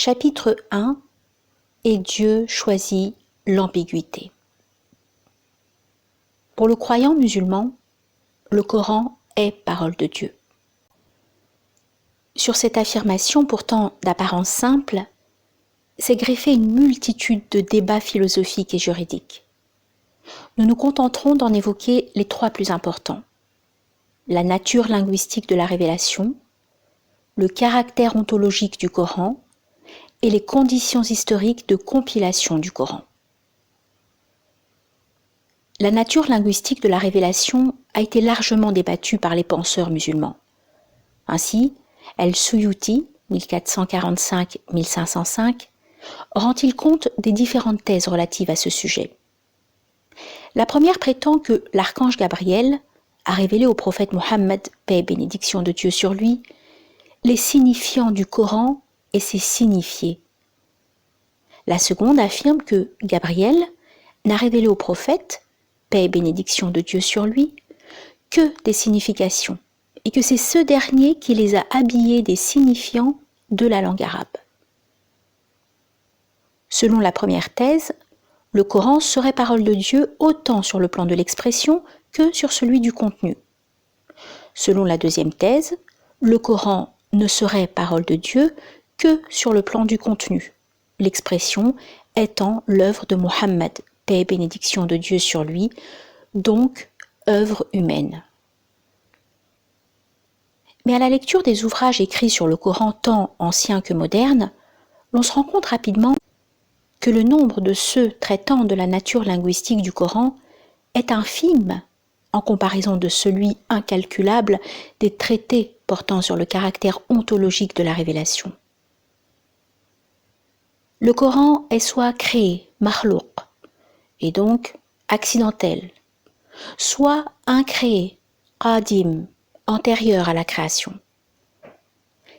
Chapitre 1. Et Dieu choisit l'ambiguïté. Pour le croyant musulman, le Coran est parole de Dieu. Sur cette affirmation pourtant d'apparence simple, s'est greffée une multitude de débats philosophiques et juridiques. Nous nous contenterons d'en évoquer les trois plus importants. La nature linguistique de la révélation, le caractère ontologique du Coran et les conditions historiques de compilation du Coran. La nature linguistique de la révélation a été largement débattue par les penseurs musulmans. Ainsi, El-Suyuti, 1445-1505, rend-il compte des différentes thèses relatives à ce sujet. La première prétend que l'archange Gabriel a révélé au prophète Mohammed, paix et bénédiction de Dieu sur lui, les signifiants du Coran et ses signifiés. La seconde affirme que Gabriel n'a révélé au prophète, paix et bénédiction de Dieu sur lui, que des significations, et que c'est ce dernier qui les a habillés des signifiants de la langue arabe. Selon la première thèse, le Coran serait parole de Dieu autant sur le plan de l'expression que sur celui du contenu. Selon la deuxième thèse, le Coran ne serait parole de Dieu que sur le plan du contenu, l'expression étant l'œuvre de Mohammed, paix et bénédiction de Dieu sur lui, donc œuvre humaine. Mais à la lecture des ouvrages écrits sur le Coran tant anciens que modernes, l'on se rend compte rapidement que le nombre de ceux traitant de la nature linguistique du Coran est infime en comparaison de celui incalculable des traités portant sur le caractère ontologique de la révélation. Le Coran est soit créé, makhlouq, et donc accidentel, soit incréé, qadim, antérieur à la création.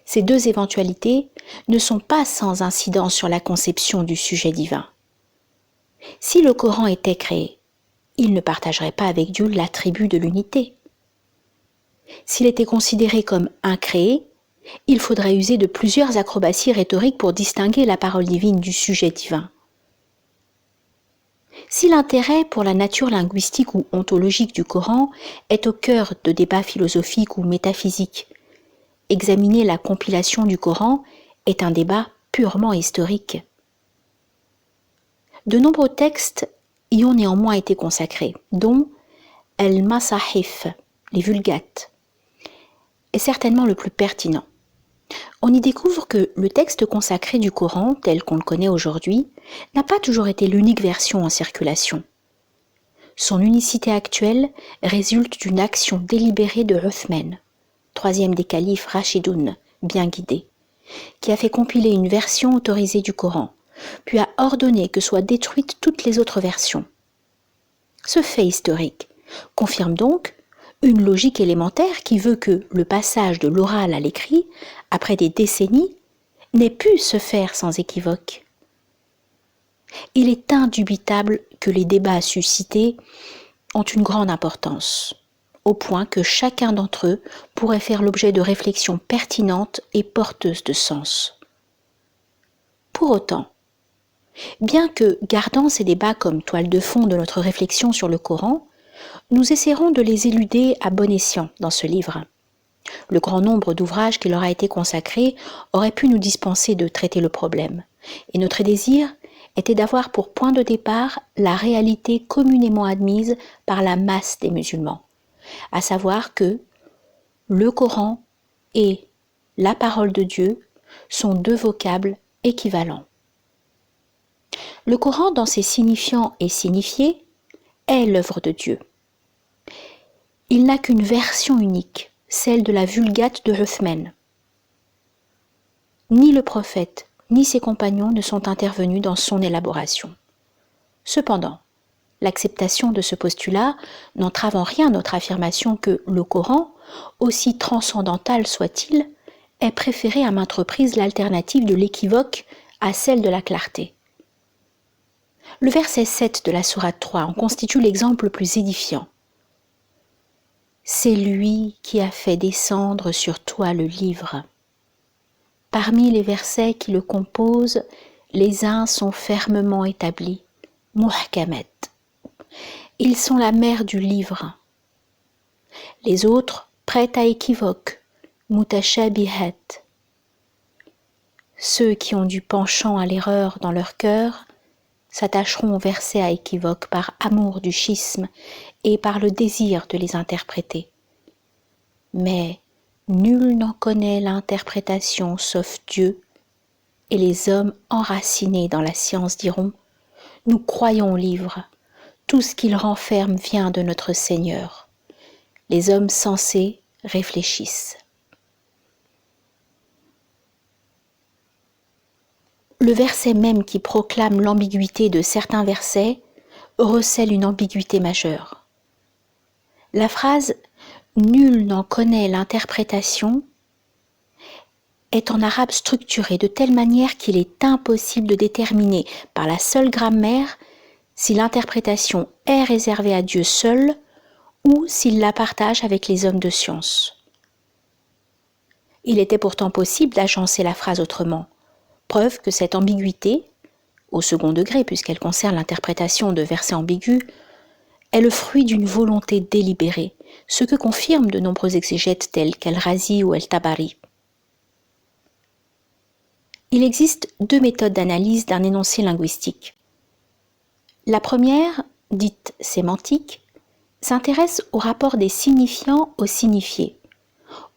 Ces deux éventualités ne sont pas sans incidence sur la conception du sujet divin. Si le Coran était créé, il ne partagerait pas avec Dieu l'attribut de l'unité. S'il était considéré comme incréé, il faudrait user de plusieurs acrobaties rhétoriques pour distinguer la parole divine du sujet divin. Si l'intérêt pour la nature linguistique ou ontologique du Coran est au cœur de débats philosophiques ou métaphysiques, examiner la compilation du Coran est un débat purement historique. De nombreux textes y ont néanmoins été consacrés, dont El-Masahif, les Vulgates, est certainement le plus pertinent. On y découvre que le texte consacré du Coran, tel qu'on le connaît aujourd'hui, n'a pas toujours été l'unique version en circulation. Son unicité actuelle résulte d'une action délibérée de Uthman, troisième des califes Rashidoun, bien guidé, qui a fait compiler une version autorisée du Coran, puis a ordonné que soient détruites toutes les autres versions. Ce fait historique confirme donc une logique élémentaire qui veut que le passage de l'oral à l'écrit, après des décennies, n'ait pu se faire sans équivoque. Il est indubitable que les débats suscités ont une grande importance, au point que chacun d'entre eux pourrait faire l'objet de réflexions pertinentes et porteuses de sens. Pour autant, bien que gardant ces débats comme toile de fond de notre réflexion sur le Coran, nous essaierons de les éluder à bon escient dans ce livre. Le grand nombre d'ouvrages qui leur a été consacré aurait pu nous dispenser de traiter le problème, et notre désir était d'avoir pour point de départ la réalité communément admise par la masse des musulmans, à savoir que le Coran et la parole de Dieu sont deux vocables équivalents. Le Coran, dans ses signifiants et signifiés, est l'œuvre de Dieu. Il n'a qu'une version unique, celle de la Vulgate de Uthman. Ni le prophète, ni ses compagnons ne sont intervenus dans son élaboration. Cependant, l'acceptation de ce postulat n'entrave en rien notre affirmation que le Coran, aussi transcendantal soit-il, est préféré à maintes reprises l'alternative de l'équivoque à celle de la clarté. Le verset 7 de la sourate 3 en constitue l'exemple le plus édifiant. C'est lui qui a fait descendre sur toi le livre. Parmi les versets qui le composent, les uns sont fermement établis, muhkamat. Ils sont la mère du livre. Les autres, prêts à équivoque, mutashabihat. Ceux qui ont du penchant à l'erreur dans leur cœur s'attacheront aux versets à équivoque par amour du schisme et par le désir de les interpréter. Mais nul n'en connaît l'interprétation sauf Dieu, et les hommes enracinés dans la science diront « Nous croyons au livre, tout ce qu'il renferme vient de notre Seigneur. » Les hommes sensés réfléchissent. Le verset même qui proclame l'ambiguïté de certains versets recèle une ambiguïté majeure. La phrase « Nul n'en connaît l'interprétation » est en arabe structurée de telle manière qu'il est impossible de déterminer par la seule grammaire si l'interprétation est réservée à Dieu seul ou s'il la partage avec les hommes de science. Il était pourtant possible d'agencer la phrase autrement, preuve que cette ambiguïté, au second degré puisqu'elle concerne l'interprétation de versets ambigus, est le fruit d'une volonté délibérée, ce que confirment de nombreux exégètes tels qu'Al-Razi ou El-Tabari. Il existe deux méthodes d'analyse d'un énoncé linguistique. La première, dite sémantique, s'intéresse au rapport des signifiants aux signifiés,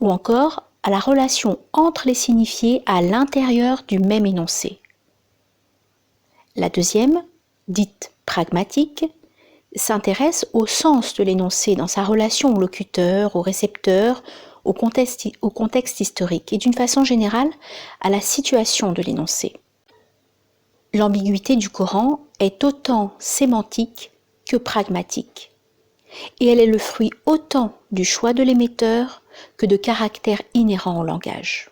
ou encore à la relation entre les signifiés à l'intérieur du même énoncé. La deuxième, dite pragmatique, s'intéresse au sens de l'énoncé dans sa relation au locuteur, au récepteur, au contexte historique et d'une façon générale à la situation de l'énoncé. L'ambiguïté du Coran est autant sémantique que pragmatique, et elle est le fruit autant du choix de l'émetteur que de caractères inhérents au langage.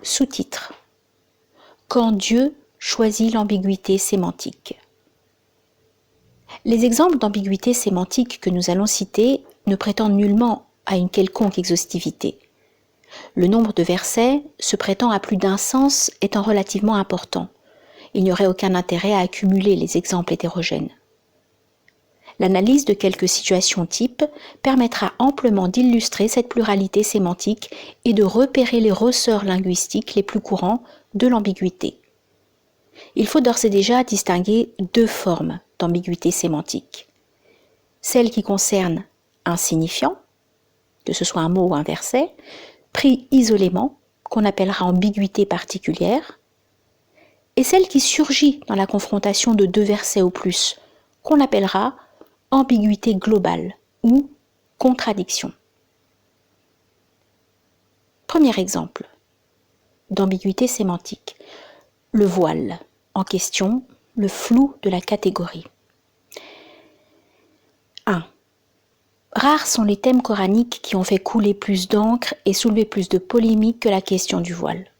Sous-titre : Quand Dieu choisit l'ambiguïté sémantique. Les exemples d'ambiguïté sémantique que nous allons citer ne prétendent nullement à une quelconque exhaustivité. Le nombre de versets se prêtant à plus d'un sens étant relativement important. Il n'y aurait aucun intérêt à accumuler les exemples hétérogènes. L'analyse de quelques situations types permettra amplement d'illustrer cette pluralité sémantique et de repérer les ressorts linguistiques les plus courants de l'ambiguïté. Il faut d'ores et déjà distinguer deux formes d'ambiguïté sémantique. Celle qui concerne un signifiant, que ce soit un mot ou un verset, pris isolément, qu'on appellera ambiguïté particulière, et celle qui surgit dans la confrontation de deux versets ou plus, qu'on appellera ambiguïté globale ou contradiction. Premier exemple d'ambiguïté sémantique, le voile, en question, le flou de la catégorie. 1. Rares sont les thèmes coraniques qui ont fait couler plus d'encre et soulever plus de polémiques que la question du voile.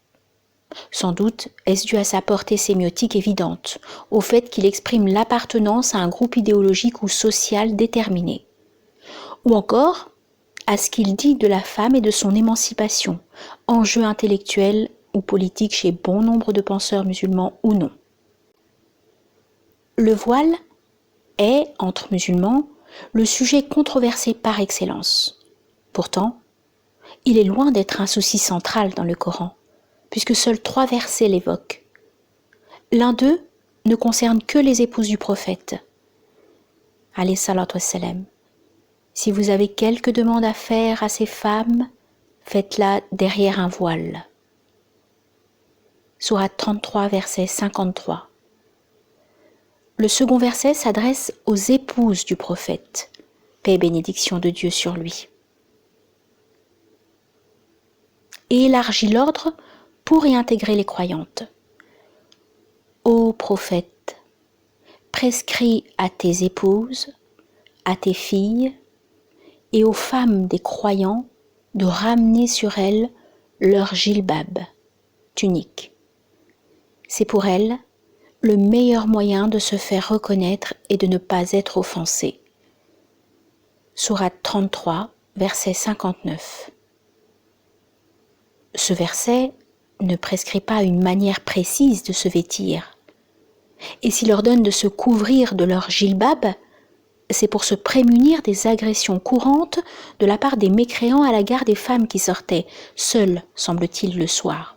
Sans doute est-ce dû à sa portée sémiotique évidente, au fait qu'il exprime l'appartenance à un groupe idéologique ou social déterminé, ou encore à ce qu'il dit de la femme et de son émancipation, enjeu intellectuel ou politique chez bon nombre de penseurs musulmans ou non. Le voile est, entre musulmans, le sujet controversé par excellence. Pourtant, il est loin d'être un souci central dans le Coran, puisque seuls 3 versets l'évoquent. L'un d'eux ne concerne que les épouses du prophète. Alayhi salatu wassalam. Si vous avez quelque demande à faire à ces femmes, faites-la derrière un voile. Sourate 33, verset 53. Le second verset s'adresse aux épouses du prophète, paix et bénédiction de Dieu sur lui. Et élargit l'ordre pour y intégrer les croyantes. Ô prophète, prescris à tes épouses, à tes filles et aux femmes des croyants de ramener sur elles leur jilbab, tunique. C'est pour elles le meilleur moyen de se faire reconnaître et de ne pas être offensé. Sourate 33, verset 59. Ce verset ne prescrit pas une manière précise de se vêtir. Et s'il ordonne de se couvrir de leur jilbab, c'est pour se prémunir des agressions courantes de la part des mécréants à l'égard des femmes qui sortaient, seules, semble-t-il, le soir.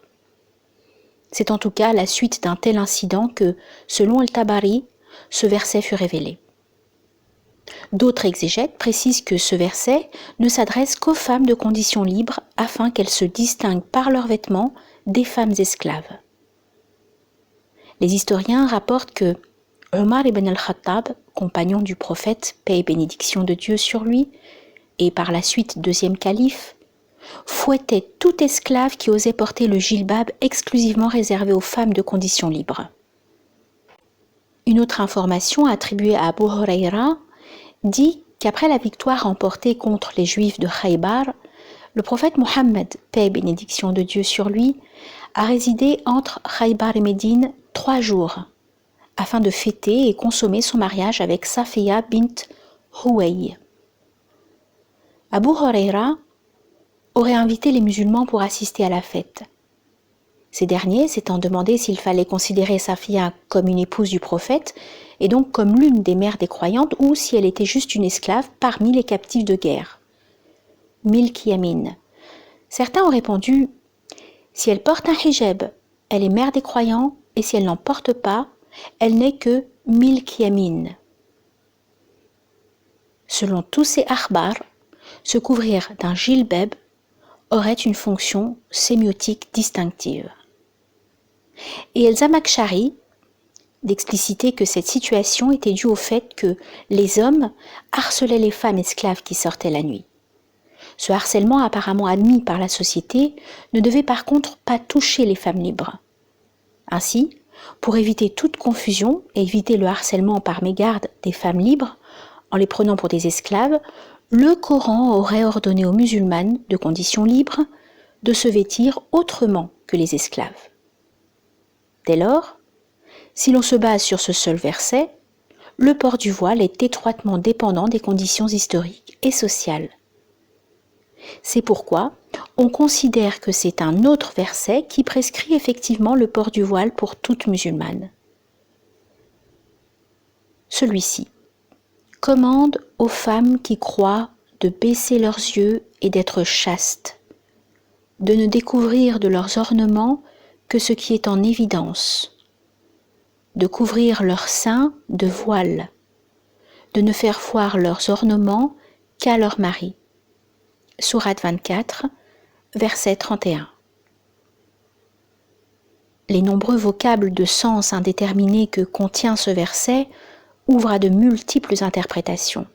C'est en tout cas la suite d'un tel incident que, selon Al-Tabari, ce verset fut révélé. D'autres exégètes précisent que ce verset ne s'adresse qu'aux femmes de condition libre afin qu'elles se distinguent par leurs vêtements des femmes esclaves. Les historiens rapportent que Omar ibn al-Khattab, compagnon du prophète, paix et bénédiction de Dieu sur lui, et par la suite deuxième calife, fouettait tout esclave qui osait porter le jilbab exclusivement réservé aux femmes de condition libre. Une autre information attribuée à Abu Huraira dit qu'après la victoire remportée contre les Juifs de Khaybar, le prophète Mohammed, paix et bénédiction de Dieu sur lui, a résidé entre Khaybar et Médine 3 jours, afin de fêter et consommer son mariage avec Safiya bint Huway. Abu Huraira aurait invité les musulmans pour assister à la fête. Ces derniers s'étant demandé s'il fallait considérer Safiya comme une épouse du prophète et donc comme l'une des mères des croyantes ou si elle était juste une esclave parmi les captifs de guerre. Milk Yamin. Certains ont répondu « Si elle porte un hijab, elle est mère des croyants et si elle n'en porte pas, elle n'est que Milk Yamin. » Selon tous ces akhbar, se couvrir d'un jilbab aurait une fonction sémiotique distinctive. Et El Zamakhshari d'expliciter que cette situation était due au fait que les hommes harcelaient les femmes esclaves qui sortaient la nuit. Ce harcèlement apparemment admis par la société ne devait par contre pas toucher les femmes libres. Ainsi, pour éviter toute confusion et éviter le harcèlement par mégarde des femmes libres, en les prenant pour des esclaves, le Coran aurait ordonné aux musulmanes de condition libre de se vêtir autrement que les esclaves. Dès lors, si l'on se base sur ce seul verset, le port du voile est étroitement dépendant des conditions historiques et sociales. C'est pourquoi on considère que c'est un autre verset qui prescrit effectivement le port du voile pour toute musulmane. Celui-ci commande aux femmes qui croient de baisser leurs yeux et d'être chastes, de ne découvrir de leurs ornements que ce qui est en évidence, de couvrir leurs seins de voile, de ne faire voir leurs ornements qu'à leur mari. Sourate 24, verset 31. Les nombreux vocables de sens indéterminés que contient ce verset ouvrent à de multiples interprétations.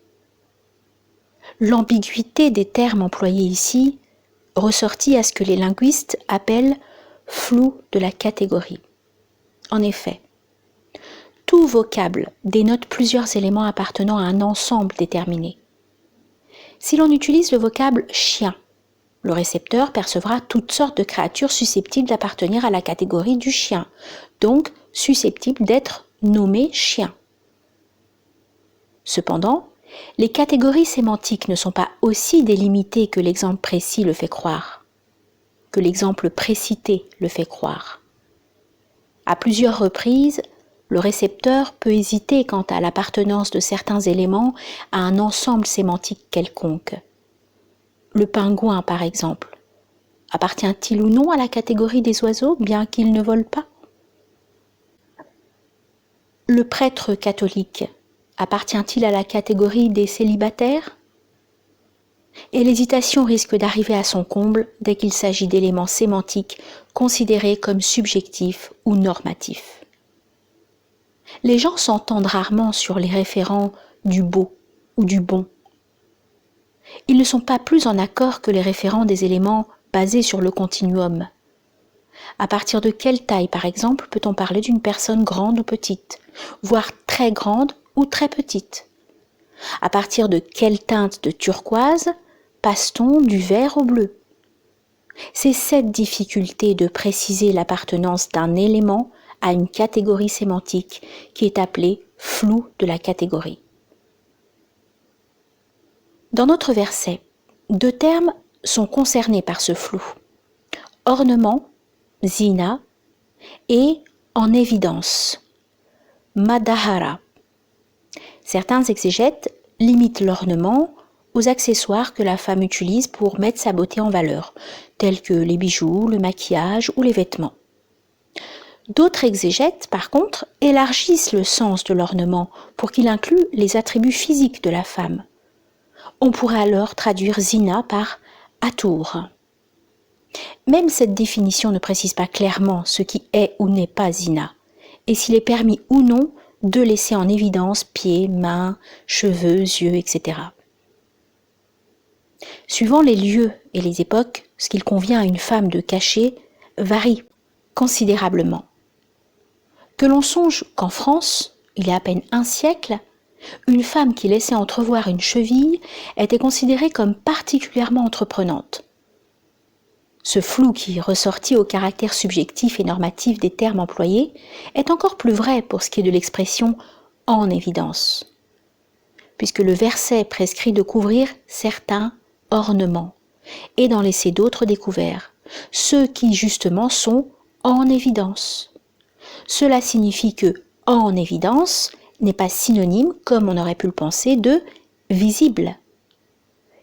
L'ambiguïté des termes employés ici ressortit à ce que les linguistes appellent flou de la catégorie. En effet, tout vocable dénote plusieurs éléments appartenant à un ensemble déterminé. Si l'on utilise le vocable chien, le récepteur percevra toutes sortes de créatures susceptibles d'appartenir à la catégorie du chien, donc susceptibles d'être nommées chiens. Cependant, les catégories sémantiques ne sont pas aussi délimitées que l'exemple précis le fait croire, que l'exemple précité le fait croire. À plusieurs reprises, le récepteur peut hésiter quant à l'appartenance de certains éléments à un ensemble sémantique quelconque. Le pingouin, par exemple, appartient-il ou non à la catégorie des oiseaux, bien qu'il ne vole pas ? Le prêtre catholique appartient-il à la catégorie des célibataires ? Et l'hésitation risque d'arriver à son comble dès qu'il s'agit d'éléments sémantiques considérés comme subjectifs ou normatifs. Les gens s'entendent rarement sur les référents du beau ou du bon. Ils ne sont pas plus en accord que les référents des éléments basés sur le continuum. À partir de quelle taille, par exemple, peut-on parler d'une personne grande ou petite, voire très grande ou très petite ? À partir de quelle teinte de turquoise passe-t-on du vert au bleu ? C'est cette difficulté de préciser l'appartenance d'un élément à une catégorie sémantique qui est appelée flou de la catégorie. Dans notre verset, 2 termes sont concernés par ce flou. ornement, zina, et en évidence, madahara. Certains exégètes limitent l'ornement aux accessoires que la femme utilise pour mettre sa beauté en valeur, tels que les bijoux, le maquillage ou les vêtements. D'autres exégètes, par contre, élargissent le sens de l'ornement pour qu'il inclue les attributs physiques de la femme. On pourrait alors traduire zina par atour. Même cette définition ne précise pas clairement ce qui est ou n'est pas zina, et s'il est permis ou non de laisser en évidence pieds, mains, cheveux, yeux, etc. Suivant les lieux et les époques, ce qu'il convient à une femme de cacher varie considérablement. Que l'on songe qu'en France, il y a à peine un siècle, une femme qui laissait entrevoir une cheville était considérée comme particulièrement entreprenante. Ce flou qui ressortit au caractère subjectif et normatif des termes employés est encore plus vrai pour ce qui est de l'expression « en évidence », puisque le verset prescrit de couvrir certains ornements et d'en laisser d'autres découverts, ceux qui justement sont en évidence. Cela signifie que « en évidence » n'est pas synonyme, comme on aurait pu le penser, de « visible ».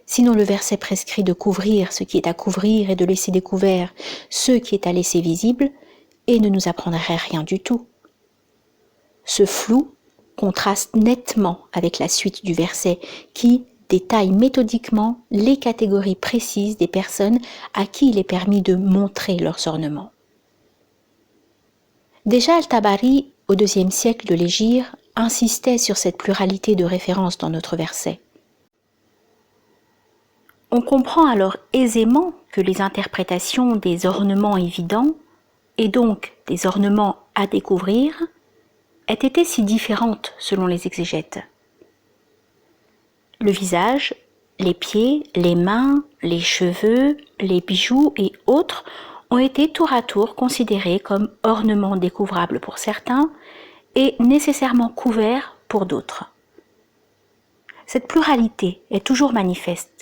Sinon le verset prescrit de couvrir ce qui est à couvrir et de laisser découvert ce qui est à laisser visible et ne nous apprendrait rien du tout. Ce flou contraste nettement avec la suite du verset qui détaille méthodiquement les catégories précises des personnes à qui il est permis de montrer leurs ornements. Déjà Al-Tabari, au IIe siècle de l'Hégire, insistait sur cette pluralité de références dans notre verset. On comprend alors aisément que les interprétations des ornements évidents, et donc des ornements à découvrir, aient été si différentes selon les exégètes. Le visage, les pieds, les mains, les cheveux, les bijoux et autres ont été tour à tour considérés comme ornements découvrables pour certains et nécessairement couverts pour d'autres. Cette pluralité est toujours manifeste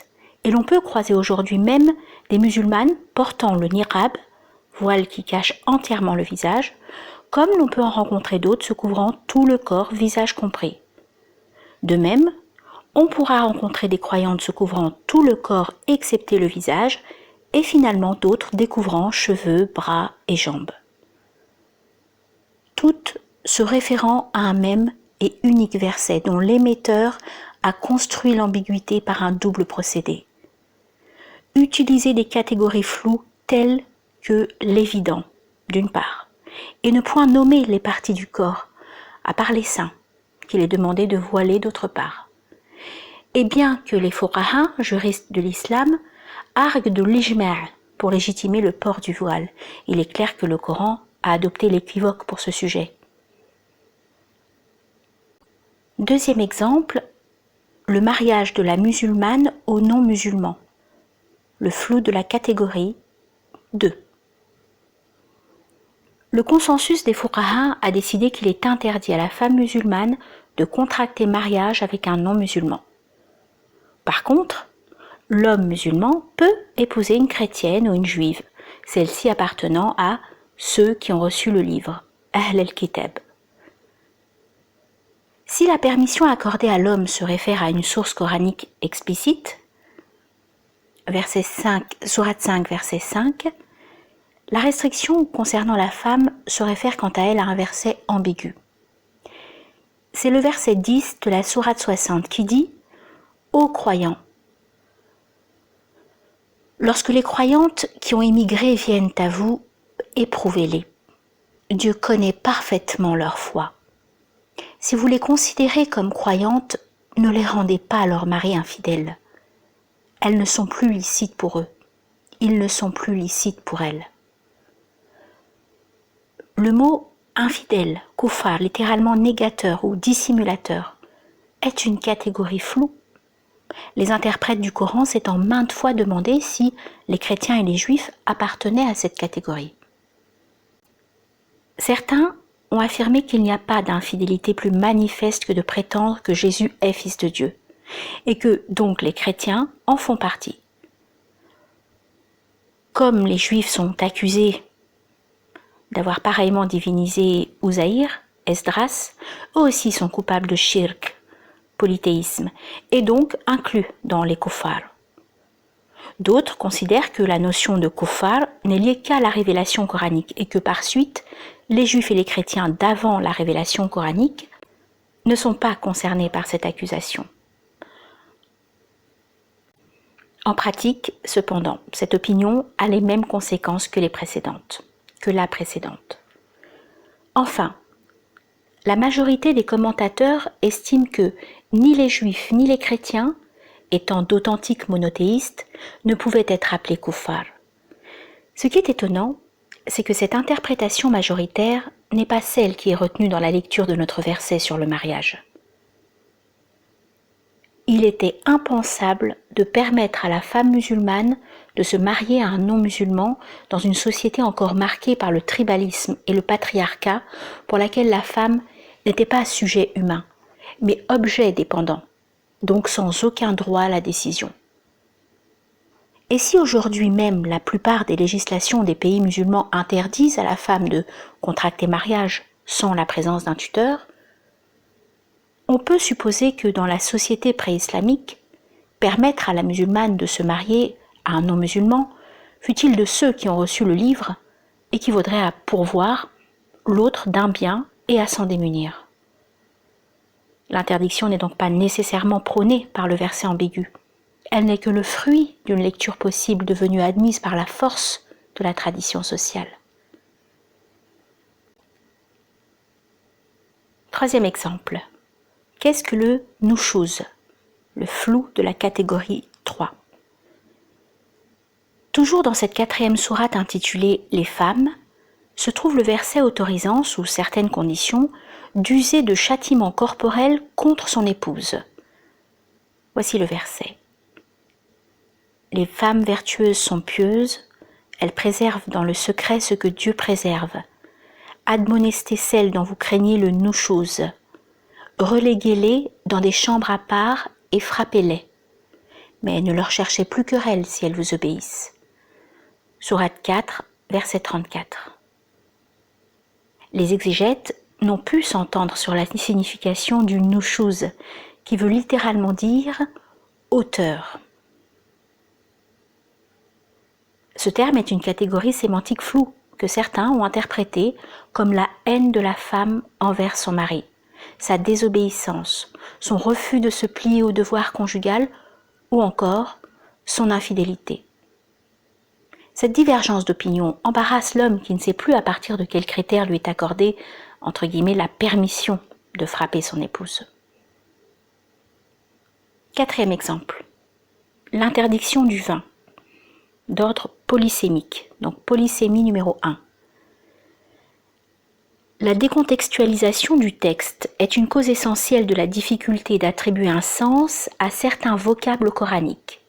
et l'on peut croiser aujourd'hui même des musulmanes portant le niqab, voile qui cache entièrement le visage, comme l'on peut en rencontrer d'autres se couvrant tout le corps, visage compris. De même, on pourra rencontrer des croyantes se couvrant tout le corps excepté le visage, et finalement d'autres découvrant cheveux, bras et jambes. Toutes se référant à un même et unique verset dont l'émetteur a construit l'ambiguïté par un double procédé. Utiliser des catégories floues telles que l'évident, d'une part, et ne point nommer les parties du corps, à part les seins, qu'il est demandé de voiler d'autre part. Et bien que les fuqaha, juristes de l'islam, arguent de l'ijma' pour légitimer le port du voile, il est clair que le Coran a adopté l'équivoque pour ce sujet. Deuxième exemple, le mariage de la musulmane au non-musulman, le flou de la catégorie 2. Le consensus des fuqaha a décidé qu'il est interdit à la femme musulmane de contracter mariage avec un non-musulman. Par contre, l'homme musulman peut épouser une chrétienne ou une juive, celle-ci appartenant à ceux qui ont reçu le livre, Ahl al-Kitab. Si la permission accordée à l'homme se réfère à une source coranique explicite, sourate 5, verset 5, la restriction concernant la femme se réfère quant à elle à un verset ambigu. C'est le verset 10 de la sourate 60 qui dit « Ô croyants, lorsque les croyantes qui ont émigré viennent à vous, éprouvez-les. Dieu connaît parfaitement leur foi. Si vous les considérez comme croyantes, ne les rendez pas à leur mari infidèle. Elles ne sont plus licites pour eux. Ils ne sont plus licites pour elles. » Le mot infidèle, kufar, littéralement négateur ou dissimulateur, est une catégorie floue. Les interprètes du Coran s'étant maintes fois demandé si les chrétiens et les juifs appartenaient à cette catégorie. Certains ont affirmé qu'il n'y a pas d'infidélité plus manifeste que de prétendre que Jésus est fils de Dieu, et que donc les chrétiens en font partie. comme les Juifs sont accusés d'avoir pareillement divinisé Uzaïr, Esdras, eux aussi sont coupables de shirk, polythéisme, et donc inclus dans les kuffars. D'autres considèrent que la notion de kuffar n'est liée qu'à la révélation coranique et que par suite, les Juifs et les chrétiens d'avant la révélation coranique ne sont pas concernés par cette accusation. En pratique, cependant, cette opinion a les mêmes conséquences que la précédente. Enfin, la majorité des commentateurs estiment que ni les Juifs ni les chrétiens, étant d'authentiques monothéistes, ne pouvaient être appelés kuffar. Ce qui est étonnant, c'est que cette interprétation majoritaire n'est pas celle qui est retenue dans la lecture de notre verset sur le mariage. Il était impensable de permettre à la femme musulmane de se marier à un non-musulman dans une société encore marquée par le tribalisme et le patriarcat, pour laquelle la femme n'était pas sujet humain, mais objet dépendant, donc sans aucun droit à la décision. Et si aujourd'hui même la plupart des législations des pays musulmans interdisent à la femme de contracter mariage sans la présence d'un tuteur, on peut supposer que dans la société pré-islamique, permettre à la musulmane de se marier à un non-musulman, fût-il de ceux qui ont reçu le livre, équivaudrait à pourvoir l'autre d'un bien et à s'en démunir. L'interdiction n'est donc pas nécessairement prônée par le verset ambigu. Elle n'est que le fruit d'une lecture possible devenue admise par la force de la tradition sociale. Troisième exemple. Qu'est-ce que le nushuz, le flou de la catégorie 3? Toujours dans cette 4e sourate intitulée « Les femmes », se trouve le verset autorisant, sous certaines conditions, d'user de châtiments corporels contre son épouse. Voici le verset. Les femmes vertueuses sont pieuses, elles préservent dans le secret ce que Dieu préserve. Admonestez celles dont vous craignez le nushuz. Reléguez-les dans des chambres à part et frappez-les. Mais ne leur cherchez plus querelle si elles vous obéissent. Sourate 4, verset 34. Les exégètes n'ont pu s'entendre sur la signification du nushuz, qui veut littéralement dire « hauteur ». Ce terme est une catégorie sémantique floue que certains ont interprétée comme la haine de la femme envers son mari, sa désobéissance, son refus de se plier au devoir conjugal ou encore son infidélité. Cette divergence d'opinion embarrasse l'homme qui ne sait plus à partir de quels critères lui est accordée, entre guillemets, la permission de frapper son épouse. 4e exemple, l'interdiction du vin, d'ordre polysémique, donc polysémie numéro 1. La décontextualisation du texte est une cause essentielle de la difficulté d'attribuer un sens à certains vocables coraniques.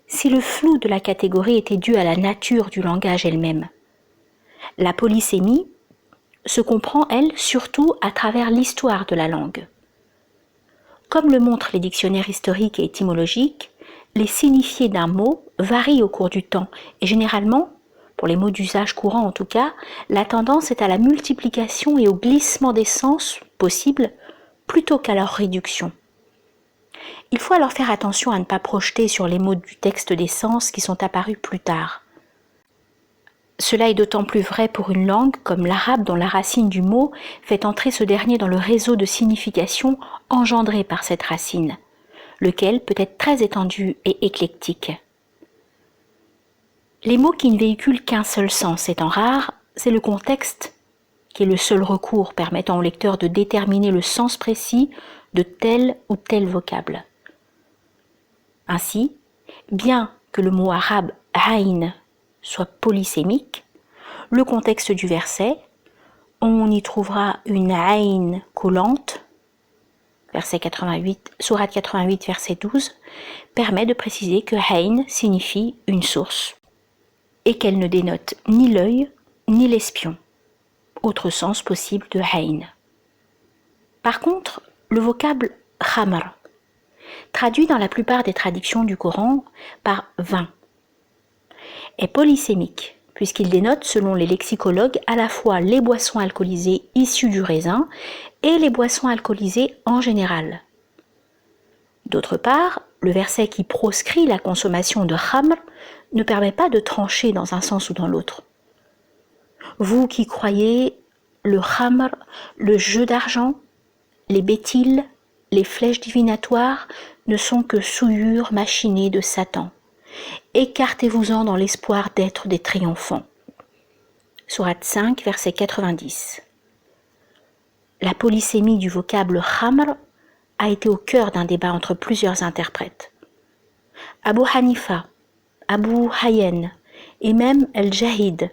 Si le flou de la catégorie était dû à la nature du langage elle-même, la polysémie se comprend, elle, surtout à travers l'histoire de la langue. Comme le montrent les dictionnaires historiques et étymologiques, les signifiés d'un mot varient au cours du temps et généralement, pour les mots d'usage courant en tout cas, la tendance est à la multiplication et au glissement des sens possibles plutôt qu'à leur réduction. Il faut alors faire attention à ne pas projeter sur les mots du texte des sens qui sont apparus plus tard. Cela est d'autant plus vrai pour une langue comme l'arabe dont la racine du mot fait entrer ce dernier dans le réseau de signification engendré par cette racine, lequel peut être très étendu et éclectique. Les mots qui ne véhiculent qu'un seul sens étant rares, c'est le contexte qui est le seul recours permettant au lecteur de déterminer le sens précis de tel ou tel vocable. Ainsi, bien que le mot arabe « aïn » soit polysémique, le contexte du verset, on y trouvera une aïn collante, verset 88, sourate 88, verset 12, permet de préciser que aïn signifie une source et qu'elle ne dénote ni l'œil ni l'espion, autre sens possible de aïn. Par contre, le vocable khamr, traduit dans la plupart des traductions du Coran par vin, est polysémique, puisqu'il dénote, selon les lexicologues, à la fois les boissons alcoolisées issues du raisin et les boissons alcoolisées en général. D'autre part, le verset qui proscrit la consommation de khamr ne permet pas de trancher dans un sens ou dans l'autre. Vous qui croyez le khamr, le jeu d'argent, les bétiles, les flèches divinatoires ne sont que souillures machinées de Satan. Écartez-vous-en dans l'espoir d'être des triomphants. Sourate 5, verset 90. La polysémie du vocable khamr a été au cœur d'un débat entre plusieurs interprètes. Abu Hanifa, Abu Hayyan et même El-Jahid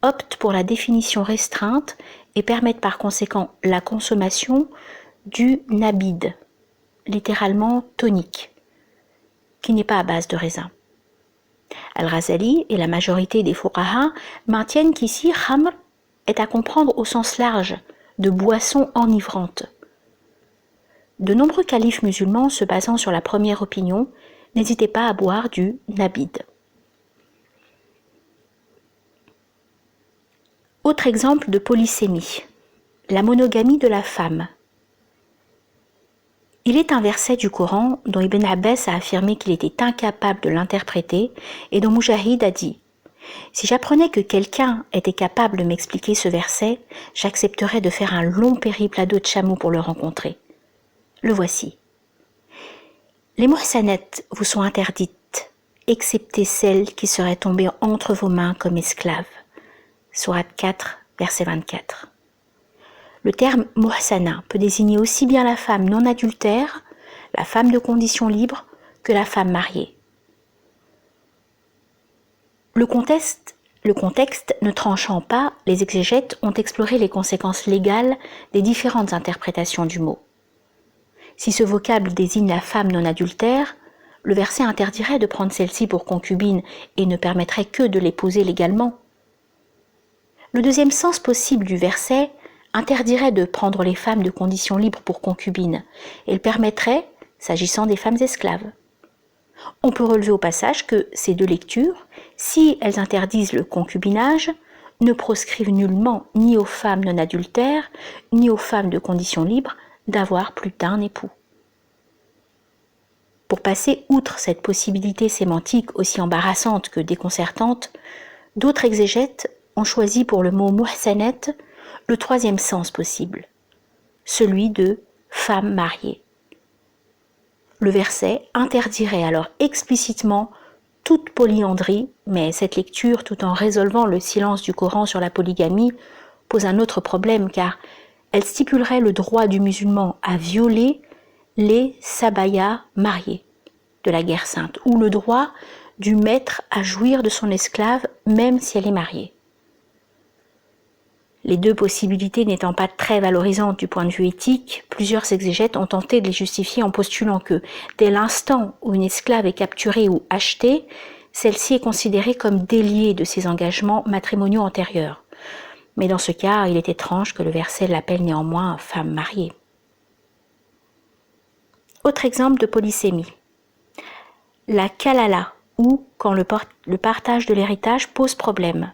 optent pour la définition restreinte et permettent par conséquent la consommation du nabid, littéralement tonique, qui n'est pas à base de raisin. Al-Ghazali et la majorité des fuqaha maintiennent qu'ici khamr est à comprendre au sens large de boisson enivrante. De nombreux califes musulmans se basant sur la première opinion n'hésitaient pas à boire du nabid. Autre exemple de polysémie, la monogamie de la femme. Il est un verset du Coran dont Ibn Abbas a affirmé qu'il était incapable de l'interpréter et dont Mujahid a dit « Si j'apprenais que quelqu'un était capable de m'expliquer ce verset, j'accepterais de faire un long périple à dos de chameau pour le rencontrer. » Le voici. Les muhsanettes vous sont interdites, excepté celles qui seraient tombées entre vos mains comme esclaves. Sourate 4, verset 24. Le terme muhsana peut désigner aussi bien la femme non adultère, la femme de condition libre, que la femme mariée. Le contexte ne tranchant pas, les exégètes ont exploré les conséquences légales des différentes interprétations du mot. Si ce vocable désigne la femme non adultère, le verset interdirait de prendre celle-ci pour concubine et ne permettrait que de l'épouser légalement. Le deuxième sens possible du verset interdirait de prendre les femmes de condition libre pour concubines et le permettrait, s'agissant des femmes esclaves. On peut relever au passage que ces deux lectures, si elles interdisent le concubinage, ne proscrivent nullement ni aux femmes non adultères, ni aux femmes de condition libre d'avoir plus d'un époux. Pour passer outre cette possibilité sémantique aussi embarrassante que déconcertante, d'autres exégètes ont choisi pour le mot muhsanat le troisième sens possible, celui de femme mariée. Le verset interdirait alors explicitement toute polyandrie, mais cette lecture, tout en résolvant le silence du Coran sur la polygamie, pose un autre problème car elle stipulerait le droit du musulman à violer les sabayas mariés de la guerre sainte, ou le droit du maître à jouir de son esclave même si elle est mariée. Les deux possibilités n'étant pas très valorisantes du point de vue éthique, plusieurs exégètes ont tenté de les justifier en postulant que, dès l'instant où une esclave est capturée ou achetée, celle-ci est considérée comme déliée de ses engagements matrimoniaux antérieurs. Mais dans ce cas, il est étrange que le verset l'appelle néanmoins femme mariée. Autre exemple de polysémie. La kalala, ou quand le partage de l'héritage pose problème.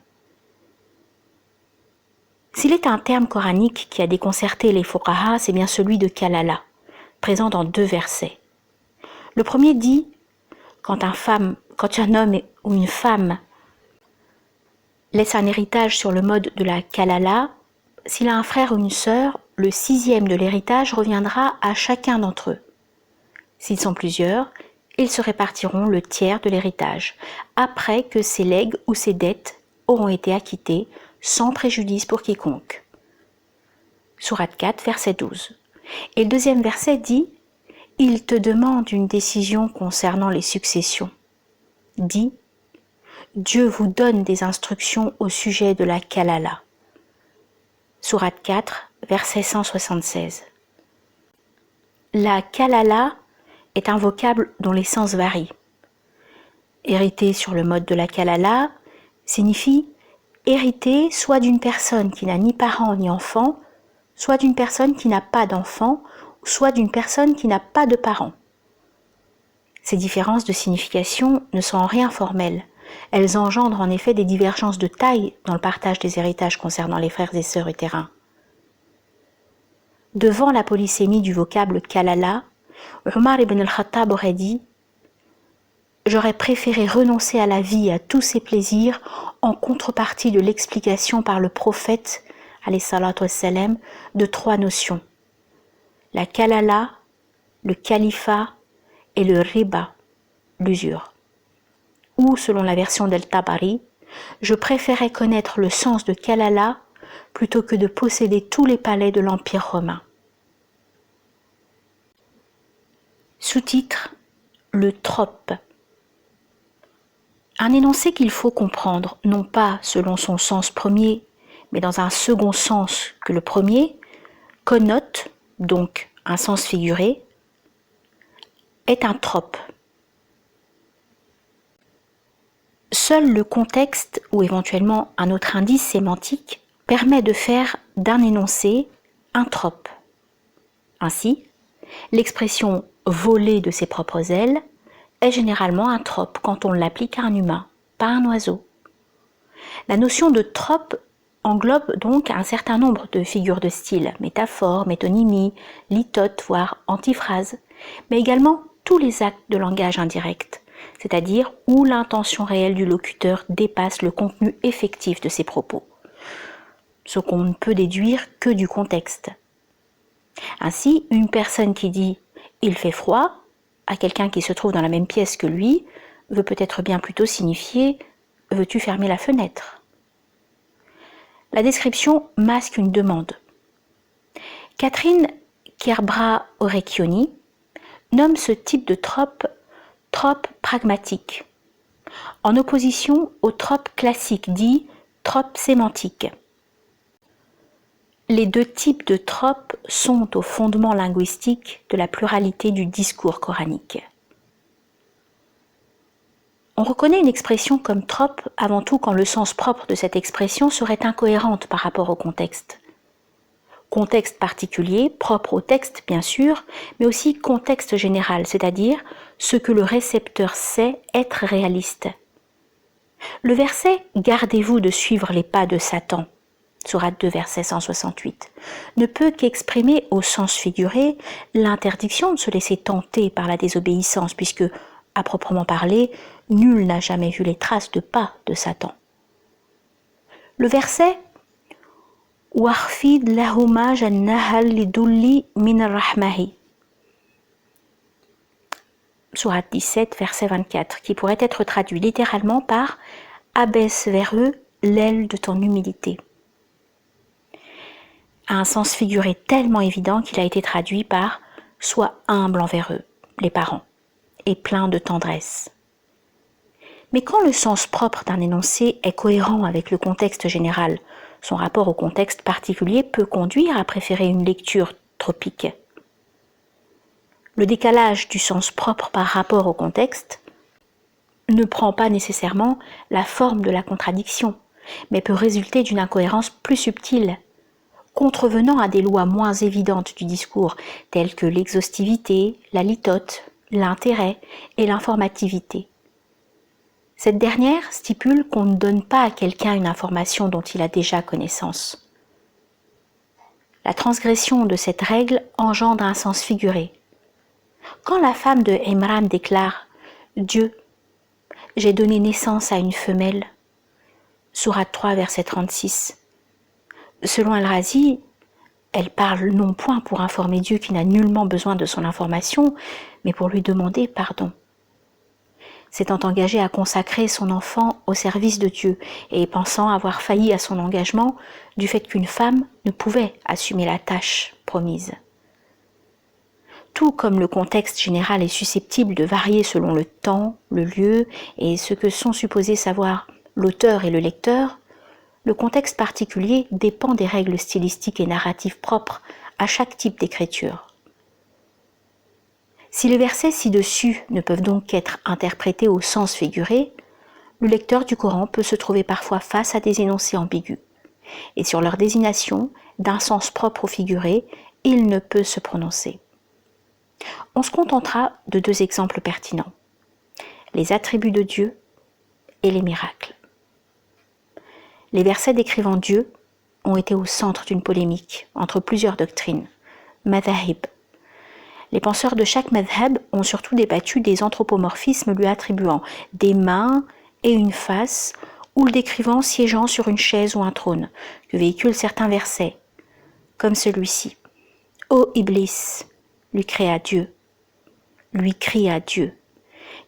S'il est un terme coranique qui a déconcerté les fuqaha, c'est bien celui de kalala, présent dans deux versets. Le premier dit quand un homme ou une femme laisse un héritage sur le mode de la kalala, s'il a un frère ou une sœur, le 6e de l'héritage reviendra à chacun d'entre eux. S'ils sont plusieurs, ils se répartiront le tiers de l'héritage, après que ses legs ou ses dettes auront été acquittés, sans préjudice pour quiconque. Sourate 4, verset 12. Et le deuxième verset dit « Il te demande une décision concernant les successions. » Dit « Dieu vous donne des instructions au sujet de la kalala. » Sourate 4, verset 176. La kalala est un vocable dont les sens varient. Hériter sur le mode de la kalala signifie hériter soit d'une personne qui n'a ni parents ni enfants, soit d'une personne qui n'a pas d'enfants, soit d'une personne qui n'a pas de parents. Ces différences de signification ne sont en rien formelles, Elles engendrent en effet des divergences de taille dans le partage des héritages concernant les frères et sœurs utérins. Devant la polysémie du vocable kalala, Omar ibn al-Khattab aurait dit « J'aurais préféré renoncer à la vie et à tous ses plaisirs en contrepartie de l'explication par le prophète alayhi salatu wassalam, de 3 notions, la kalala, le califat et le riba, l'usure. Ou, selon la version d'El-Tabari, je préférais connaître le sens de kalala plutôt que de posséder tous les palais de l'Empire romain. » Sous-titre « Le trope ». Un énoncé qu'il faut comprendre, non pas selon son sens premier, mais dans un second sens que le premier, connote, donc un sens figuré, est un trope. Seul le contexte ou éventuellement un autre indice sémantique permet de faire d'un énoncé un trope. Ainsi, l'expression « voler de ses propres ailes » est généralement un trope quand on l'applique à un humain, pas à un oiseau. La notion de trope englobe donc un certain nombre de figures de style, métaphores, métonymies, litotes, voire antiphrases, mais également tous les actes de langage indirect, c'est-à-dire où l'intention réelle du locuteur dépasse le contenu effectif de ses propos, ce qu'on ne peut déduire que du contexte. Ainsi, une personne qui dit « il fait froid » à quelqu'un qui se trouve dans la même pièce que lui veut peut-être bien plutôt signifier « veux-tu fermer la fenêtre ?» La description masque une demande. Catherine Kerbrat-Orecchioni nomme ce type de trope pragmatique, en opposition au trope classique dit trope sémantique. Les 2 types de tropes sont au fondement linguistique de la pluralité du discours coranique. On reconnaît une expression comme trope avant tout quand le sens propre de cette expression serait incohérente par rapport au contexte. Contexte particulier, propre au texte bien sûr, mais aussi contexte général, c'est-à-dire ce que le récepteur sait être réaliste. Le verset « Gardez-vous de suivre les pas de Satan » Sourate 2, verset 168, ne peut qu'exprimer au sens figuré l'interdiction de se laisser tenter par la désobéissance, puisque, à proprement parler, nul n'a jamais vu les traces de pas de Satan. Le verset « Warfid lahuma jannahal lidulli min rahmahi » Sourate 17, verset 24, qui pourrait être traduit littéralement par « Abaisse vers eux l'aile de ton humilité » a un sens figuré tellement évident qu'il a été traduit par « Sois humble envers eux, les parents, et plein de tendresse ». Mais quand le sens propre d'un énoncé est cohérent avec le contexte général, son rapport au contexte particulier peut conduire à préférer une lecture tropique. Le décalage du sens propre par rapport au contexte ne prend pas nécessairement la forme de la contradiction, mais peut résulter d'une incohérence plus subtile, contrevenant à des lois moins évidentes du discours, telles que l'exhaustivité, la litote, l'intérêt et l'informativité. Cette dernière stipule qu'on ne donne pas à quelqu'un une information dont il a déjà connaissance. La transgression de cette règle engendre un sens figuré. Quand la femme de Imran déclare « Dieu, j'ai donné naissance à une femelle » Sourate 3, verset 36, selon Al-Razi, elle parle non point pour informer Dieu qui n'a nullement besoin de son information, mais pour lui demander pardon. S'étant engagée à consacrer son enfant au service de Dieu et pensant avoir failli à son engagement du fait qu'une femme ne pouvait assumer la tâche promise. Tout comme le contexte général est susceptible de varier selon le temps, le lieu et ce que sont supposés savoir l'auteur et le lecteur, le contexte particulier dépend des règles stylistiques et narratives propres à chaque type d'écriture. Si les versets ci-dessus ne peuvent donc qu'être interprétés au sens figuré, le lecteur du Coran peut se trouver parfois face à des énoncés ambigus, et sur leur désignation, d'un sens propre au figuré, il ne peut se prononcer. On se contentera de 2 exemples pertinents, les attributs de Dieu et les miracles. Les versets décrivant Dieu ont été au centre d'une polémique entre plusieurs doctrines, madhahib. Les penseurs de chaque madhab ont surtout débattu des anthropomorphismes lui attribuant des mains et une face, ou le décrivant siégeant sur une chaise ou un trône, que véhiculent certains versets, comme celui-ci. « Ô Iblis, lui cria Dieu, lui cria Dieu,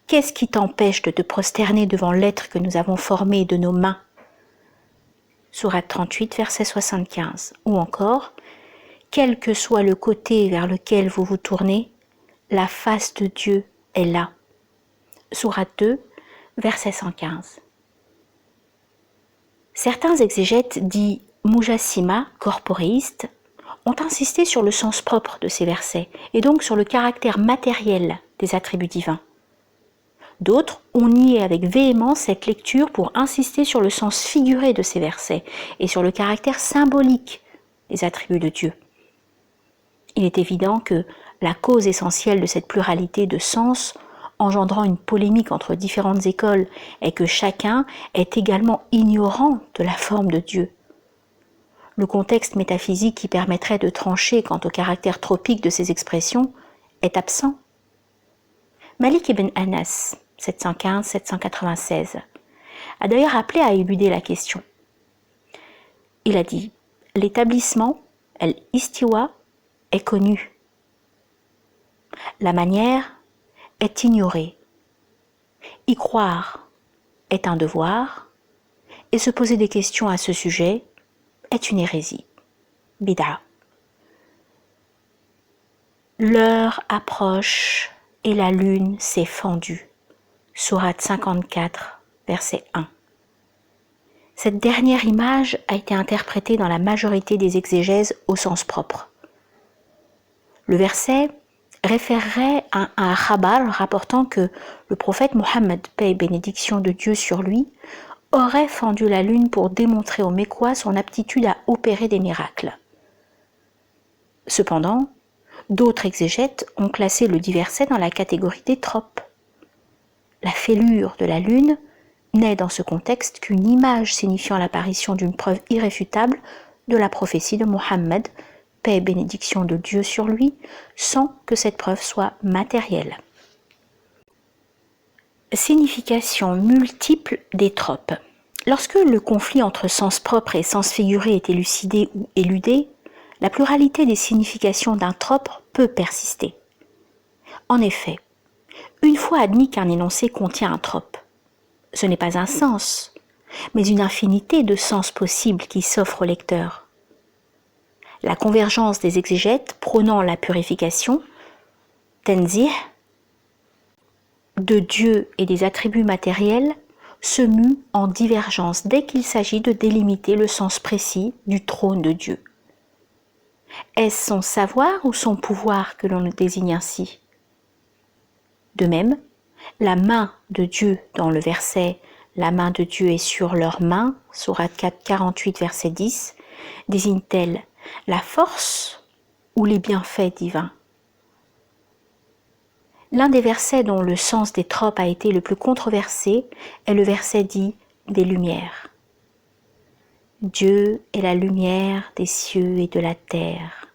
qu'est-ce qui t'empêche de te prosterner devant l'être que nous avons formé de nos mains ?» Sourate 38, verset 75. Ou encore, quel que soit le côté vers lequel vous vous tournez, la face de Dieu est là. Sourate 2, verset 115. Certains exégètes dits mujassima, corporéistes, ont insisté sur le sens propre de ces versets et donc sur le caractère matériel des attributs divins. D'autres ont nié avec véhémence cette lecture pour insister sur le sens figuré de ces versets et sur le caractère symbolique des attributs de Dieu. Il est évident que la cause essentielle de cette pluralité de sens, engendrant une polémique entre différentes écoles, est que chacun est également ignorant de la forme de Dieu. Le contexte métaphysique qui permettrait de trancher quant au caractère tropique de ces expressions est absent. Malik ibn Anas, 715-796, a d'ailleurs appelé à éluder la question. Il a dit « L'établissement, al-istiwa, est connu. La manière est ignorée. Y croire est un devoir, et se poser des questions à ce sujet est une hérésie. Bid'a. L'heure approche et la lune s'est fendue. Sourate 54, verset 1. Cette dernière image a été interprétée dans la majorité des exégèses au sens propre. Le verset référerait à un khabar rapportant que le prophète Mohammed, paix et bénédiction de Dieu sur lui, aurait fendu la lune pour démontrer aux Mécois son aptitude à opérer des miracles. Cependant, d'autres exégètes ont classé le dit verset dans la catégorie des tropes. La fêlure de la lune n'est dans ce contexte qu'une image signifiant l'apparition d'une preuve irréfutable de la prophétie de Mohammed, paix et bénédiction de Dieu sur lui, sans que cette preuve soit matérielle. Signification multiple des tropes. Lorsque le conflit entre sens propre et sens figuré est élucidé ou éludé, la pluralité des significations d'un trope peut persister. En effet, une fois admis qu'un énoncé contient un trope, ce n'est pas un sens, mais une infinité de sens possibles qui s'offrent au lecteur. La convergence des exégètes prônant la purification, tenzih, de Dieu et des attributs matériels se mue en divergence dès qu'il s'agit de délimiter le sens précis du trône de Dieu. Est-ce son savoir ou son pouvoir que l'on le désigne ainsi ? De même, la main de Dieu dans le verset « La main de Dieu est sur leurs mains » sourate 4, 48, verset 10, désigne-t-elle la force ou les bienfaits divins ? L'un des versets dont le sens des tropes a été le plus controversé est le verset dit des lumières. Dieu est la lumière des cieux et de la terre,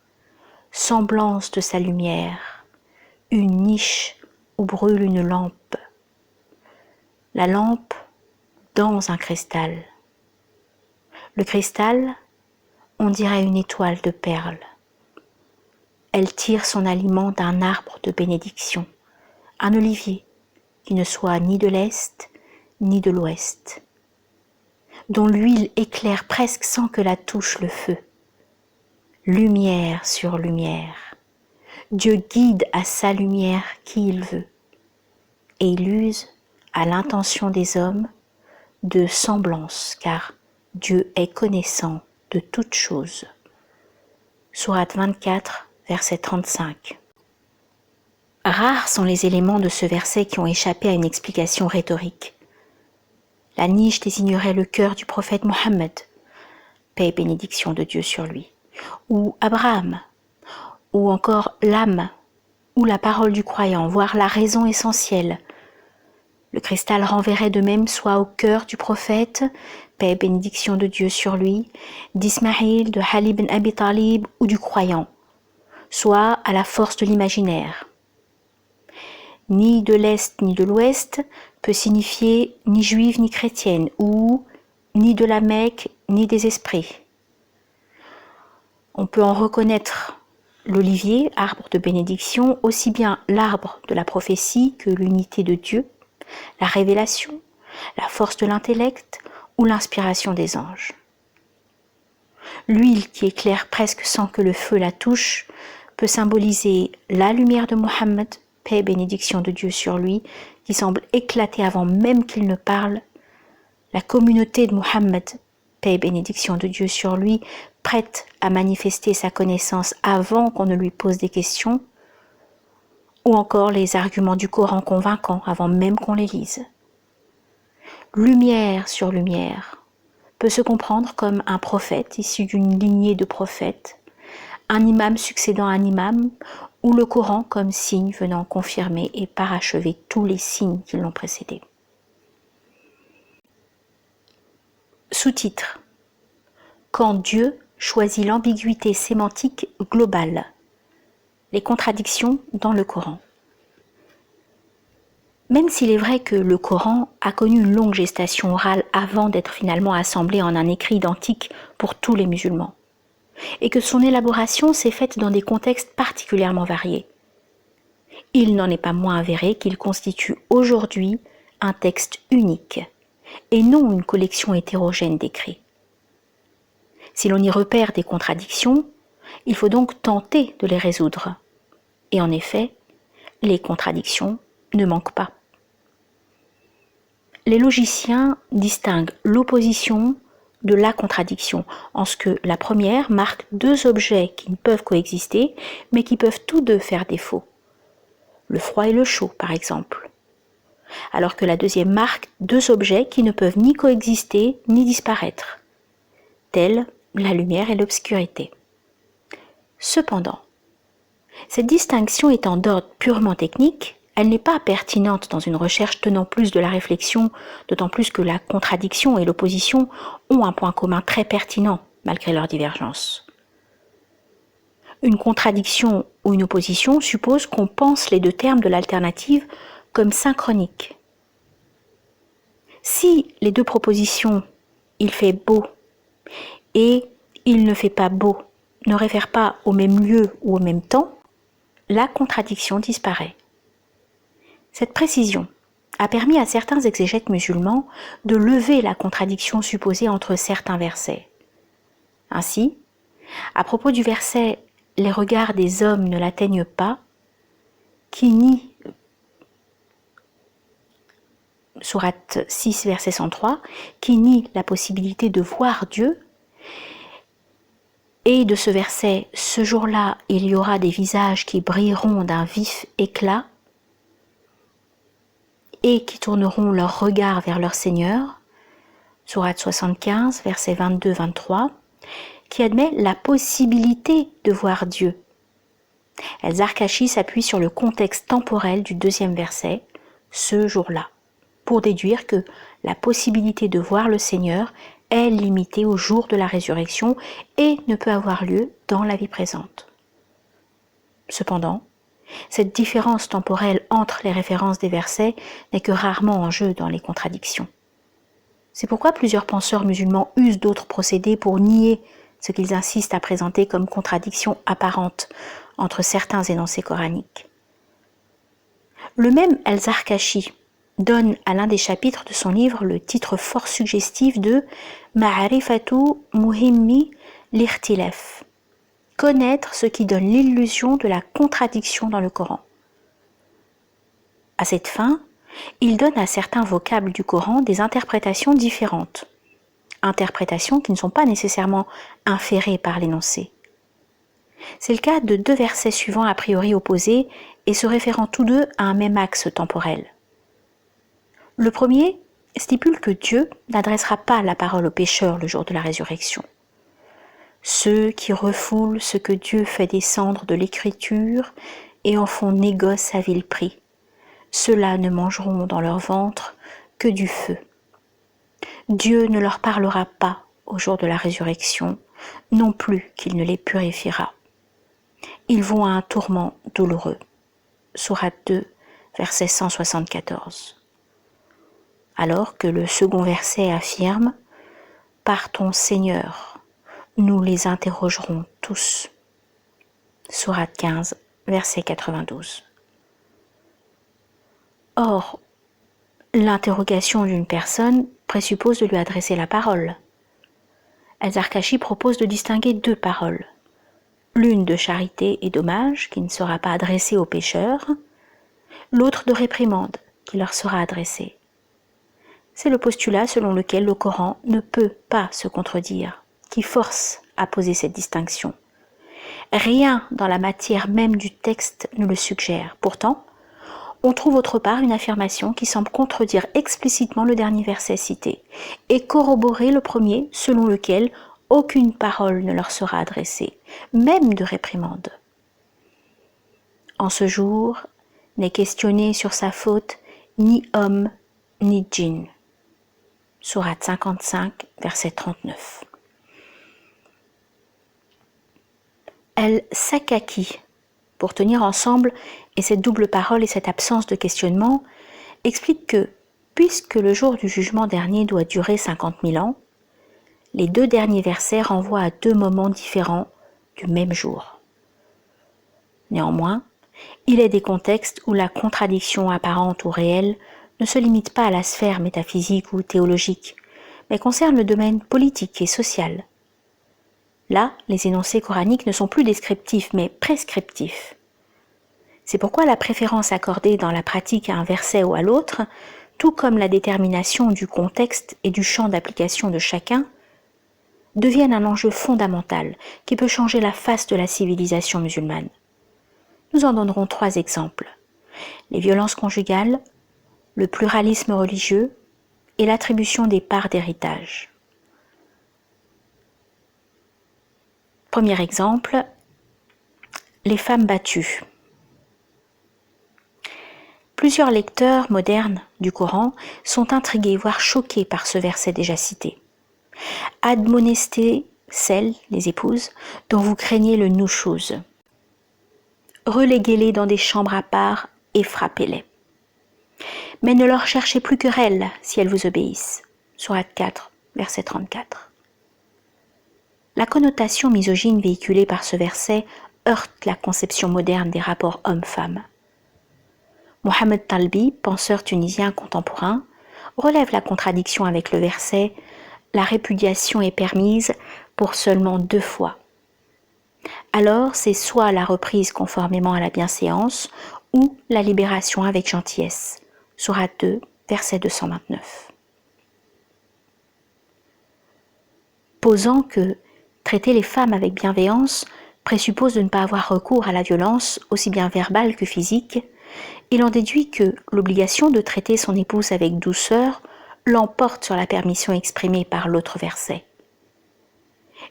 semblance de sa lumière, une niche où brûle une lampe. La lampe dans un cristal. Le cristal, on dirait une étoile de perles. Elle tire son aliment d'un arbre de bénédiction, un olivier qui ne soit ni de l'Est ni de l'Ouest, dont l'huile éclaire presque sans que la touche le feu. Lumière sur lumière, Dieu guide à sa lumière qui il veut, et il use à l'intention des hommes de semblance, car Dieu est connaissant de toutes choses. Sourate 24, verset 35. Rares sont les éléments de ce verset qui ont échappé à une explication rhétorique. La niche désignerait le cœur du prophète Mohammed, paix et bénédiction de Dieu sur lui, ou Abraham, ou encore l'âme, ou la parole du croyant, voire la raison essentielle. Le cristal renverrait de même soit au cœur du prophète, paix et bénédiction de Dieu sur lui, d'Ismaïl, de Ali ibn Abi Talib ou du croyant, soit à la force de l'imaginaire. Ni de l'Est ni de l'Ouest peut signifier ni juive ni chrétienne ou ni de la Mecque ni des esprits. On peut en reconnaître l'olivier, arbre de bénédiction, aussi bien l'arbre de la prophétie que l'unité de Dieu, la révélation, la force de l'intellect ou l'inspiration des anges. L'huile qui éclaire presque sans que le feu la touche peut symboliser la lumière de Mohammed, paix et bénédiction de Dieu sur lui, qui semble éclater avant même qu'il ne parle, la communauté de Mohammed, paix et bénédiction de Dieu sur lui, prête à manifester sa connaissance avant qu'on ne lui pose des questions, ou encore les arguments du Coran convaincants avant même qu'on les lise. Lumière sur lumière peut se comprendre comme un prophète issu d'une lignée de prophètes, un imam succédant à un imam, ou le Coran comme signe venant confirmer et parachever tous les signes qui l'ont précédé. Sous-titre: Quand Dieu choisit l'ambiguïté sémantique globale, les contradictions dans le Coran. Même s'il est vrai que le Coran a connu une longue gestation orale avant d'être finalement assemblé en un écrit identique pour tous les musulmans, et que son élaboration s'est faite dans des contextes particulièrement variés, il n'en est pas moins avéré qu'il constitue aujourd'hui un texte unique, et non une collection hétérogène d'écrits. Si l'on y repère des contradictions, il faut donc tenter de les résoudre. Et en effet, les contradictions ne manquent pas. Les logiciens distinguent l'opposition de la contradiction, en ce que la première marque deux objets qui ne peuvent coexister, mais qui peuvent tous deux faire défaut. Le froid et le chaud, par exemple. Alors que la deuxième marque deux objets qui ne peuvent ni coexister ni disparaître, tels la lumière et l'obscurité. Cependant, cette distinction étant d'ordre purement technique, elle n'est pas pertinente dans une recherche tenant plus de la réflexion, d'autant plus que la contradiction et l'opposition ont un point commun très pertinent, malgré leurs divergences. Une contradiction ou une opposition suppose qu'on pense les deux termes de l'alternative comme synchroniques. Si les deux propositions « il fait beau » et « il ne fait pas beau » ne réfèrent pas au même lieu ou au même temps, la contradiction disparaît. Cette précision a permis à certains exégètes musulmans de lever la contradiction supposée entre certains versets. Ainsi, à propos du verset « Les regards des hommes ne l'atteignent pas », qui nie, sourate 6, verset 103, qui nie la possibilité de voir Dieu, et de ce verset « Ce jour-là, il y aura des visages qui brilleront d'un vif éclat et qui tourneront leur regard vers leur Seigneur » sourate 75, verset 22-23, qui admet la possibilité de voir Dieu. El-Zarkashi s'appuie sur le contexte temporel du deuxième verset « Ce jour-là » pour déduire que la possibilité de voir le Seigneur est limitée au jour de la résurrection et ne peut avoir lieu dans la vie présente. Cependant, cette différence temporelle entre les références des versets n'est que rarement en jeu dans les contradictions. C'est pourquoi plusieurs penseurs musulmans usent d'autres procédés pour nier ce qu'ils insistent à présenter comme contradiction apparente entre certains énoncés coraniques. Le même El-Zarkashi donne à l'un des chapitres de son livre le titre fort suggestif de « Ma'arifatu muhimmi l'irtilaf » connaître ce qui donne l'illusion de la contradiction dans le Coran. À cette fin, il donne à certains vocables du Coran des interprétations différentes, interprétations qui ne sont pas nécessairement inférées par l'énoncé. C'est le cas de deux versets suivants a priori opposés et se référant tous deux à un même axe temporel. Le premier stipule que Dieu n'adressera pas la parole aux pécheurs le jour de la résurrection. Ceux qui refoulent ce que Dieu fait descendre de l'écriture et en font négoce à vil prix, Ceux-là ne mangeront dans leur ventre que du feu. Dieu ne leur parlera pas au jour de la résurrection, non plus qu'il ne les purifiera. Ils vont à un tourment douloureux. Sourate 2, verset 174. Alors que le second verset affirme « Par ton Seigneur, nous les interrogerons tous ». Sourate 15, verset 92. Or, l'interrogation d'une personne présuppose de lui adresser la parole. El-Zarkashi propose de distinguer deux paroles. L'une de charité et d'hommage qui ne sera pas adressée aux pécheurs, l'autre de réprimande qui leur sera adressée. C'est le postulat selon lequel le Coran ne peut pas se contredire, qui force à poser cette distinction. Rien dans la matière même du texte ne le suggère. Pourtant, on trouve autre part une affirmation qui semble contredire explicitement le dernier verset cité et corroborer le premier selon lequel aucune parole ne leur sera adressée, même de réprimande. En ce jour, n'est questionné sur sa faute ni homme ni djinn. Sourate 55, verset 39. El-Sakaki, pour tenir ensemble et cette double parole et cette absence de questionnement, explique que, puisque le jour du jugement dernier doit durer 50 000 ans, les deux derniers versets renvoient à deux moments différents du même jour. Néanmoins, il est des contextes où la contradiction apparente ou réelle ne se limite pas à la sphère métaphysique ou théologique, mais concerne le domaine politique et social. Là, les énoncés coraniques ne sont plus descriptifs, mais prescriptifs. C'est pourquoi la préférence accordée dans la pratique à un verset ou à l'autre, tout comme la détermination du contexte et du champ d'application de chacun, deviennent un enjeu fondamental qui peut changer la face de la civilisation musulmane. Nous en donnerons 3 exemples. Les violences conjugales, le pluralisme religieux et l'attribution des parts d'héritage. Premier exemple, les femmes battues. Plusieurs lecteurs modernes du Coran sont intrigués, voire choqués par ce verset déjà cité. Admonestez celles, les épouses, dont vous craignez le nushuz. Reléguez-les dans des chambres à part et frappez-les. Mais ne leur cherchez plus querelle si elles vous obéissent. Sourate 4, verset 34. La connotation misogyne véhiculée par ce verset heurte la conception moderne des rapports hommes-femmes. Mohamed Talbi, penseur tunisien contemporain, relève la contradiction avec le verset « La répudiation est permise pour seulement 2 fois ». Alors c'est soit la reprise conformément à la bienséance ou la libération avec gentillesse. Sourate 2, verset 229. Posant que traiter les femmes avec bienveillance présuppose de ne pas avoir recours à la violence, aussi bien verbale que physique, il en déduit que l'obligation de traiter son épouse avec douceur l'emporte sur la permission exprimée par l'autre verset.